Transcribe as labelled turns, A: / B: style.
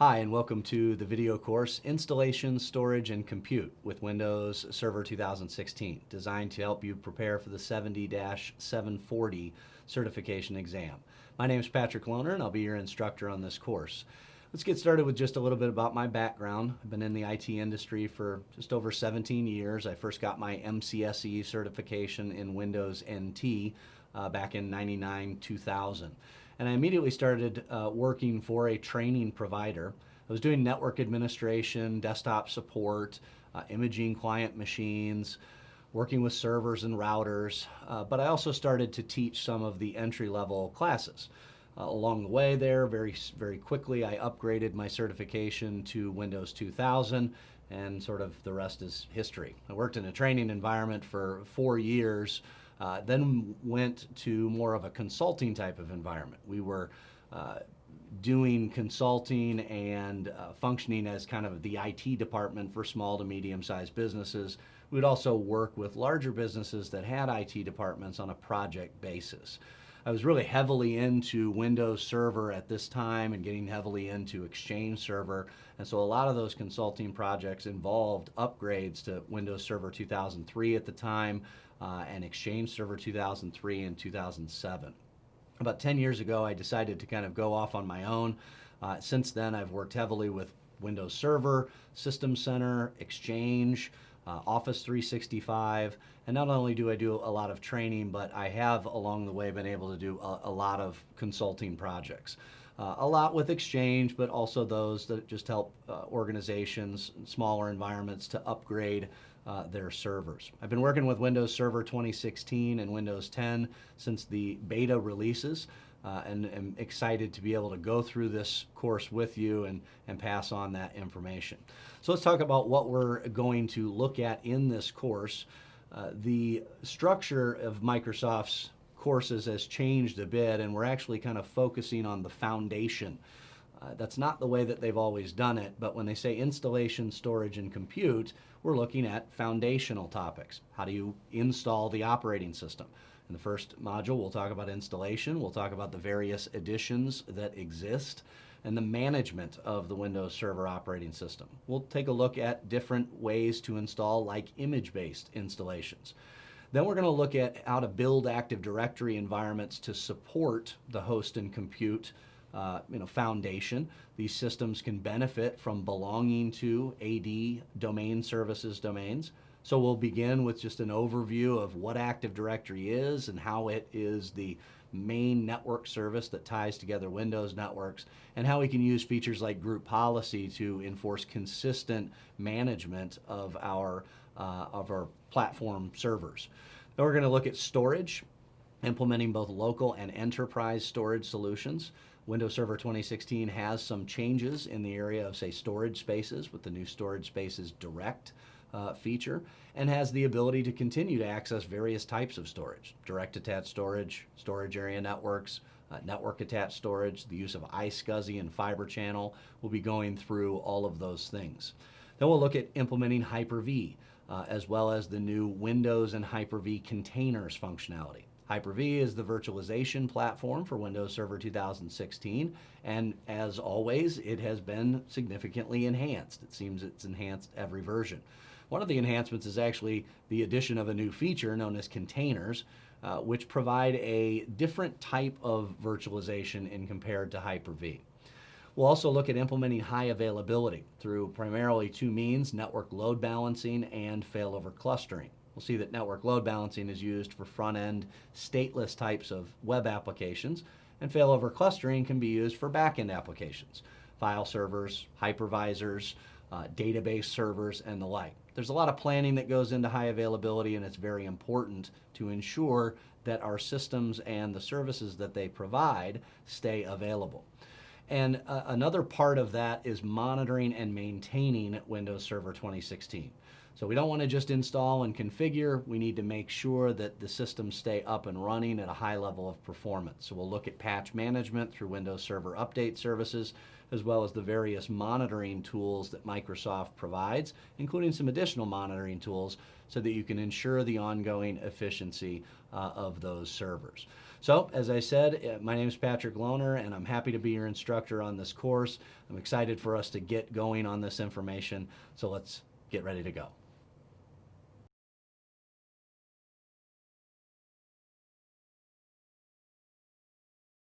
A: Hi, and welcome to the video course, Installation, Storage, and Compute with Windows Server 2016, designed to help you prepare for the 70-740 certification exam. My name is Patrick Lohner, and I'll be your instructor on this course. Let's get started with just a little bit about my background. I've been in the IT industry for just over 17 years. I first got my MCSE certification in Windows NT back in 99-2000. And I immediately started working for a training provider. I was doing network administration, desktop support, imaging client machines, working with servers and routers, but I also started to teach some of the entry-level classes. Along the way there, very quickly, I upgraded my certification to Windows 2000, and sort of the rest is history. I worked in a training environment for 4 years, then went to more of a consulting type of environment. We were doing consulting and functioning as kind of the IT department for small to medium-sized businesses. We would also work with larger businesses that had IT departments on a project basis. I was really heavily into Windows Server at this time and getting heavily into Exchange Server. And so a lot of those consulting projects involved upgrades to Windows Server 2003 at the time and Exchange Server 2003 and 2007. About 10 years ago, I decided to kind of go off on my own. Since then, I've worked heavily with Windows Server, System Center, Exchange, Office 365, and not only do I do a lot of training, but I have along the way been able to do a lot of consulting projects. A lot with Exchange, but also those that just help organizations, smaller environments to upgrade their servers. I've been working with Windows Server 2016 and Windows 10 since the beta releases, and am excited to be able to go through this course with you and pass on that information. So let's talk about what we're going to look at in this course. The structure of Microsoft's courses has changed a bit, and we're actually kind of focusing on the foundation. That's not the way that they've always done it, but when they say installation, storage, and compute, we're looking at foundational topics. How do you install the operating system? In the first module, we'll talk about installation, we'll talk about the various editions that exist, and the management of the Windows Server operating system. We'll take a look at different ways to install, like image-based installations. Then we're going to look at how to build Active Directory environments to support the host and compute foundation. These systems can benefit from belonging to AD domain services domains. So we'll begin with just an overview of what Active Directory is and how it is the main network service that ties together Windows networks, and how we can use features like group policy to enforce consistent management of our platform servers. Then we're going to look at storage, implementing both local and enterprise storage solutions. Windows Server 2016 has some changes in the area of, say, storage spaces with the new Storage Spaces Direct feature, and has the ability to continue to access various types of storage: direct attached storage, storage area networks, network attached storage, the use of iSCSI and Fiber Channel. We'll be going through all of those things. Then we'll look at implementing Hyper-V, as well as the new Windows and Hyper-V containers functionality. Hyper-V is the virtualization platform for Windows Server 2016, and as always, it has been significantly enhanced. It seems it's enhanced every version. One of the enhancements is actually the addition of a new feature known as containers, which provide a different type of virtualization in compared to Hyper-V. We'll also look at implementing high availability through primarily two means: network load balancing and failover clustering. We'll see that network load balancing is used for front-end stateless types of web applications, and failover clustering can be used for back-end applications: file servers, hypervisors, database servers, and the like. There's a lot of planning that goes into high availability, and it's very important to ensure that our systems and the services that they provide stay available. And another part of that is monitoring and maintaining Windows Server 2016. So we don't want to just install and configure. We need to make sure that the systems stay up and running at a high level of performance. So we'll look at patch management through Windows Server update services, as well as the various monitoring tools that Microsoft provides, including some additional monitoring tools so that you can ensure the ongoing efficiency of those servers. So, as I said, my name is Patrick Lohner, and I'm happy to be your instructor on this course. I'm excited for us to get going on this information, so let's get ready to go.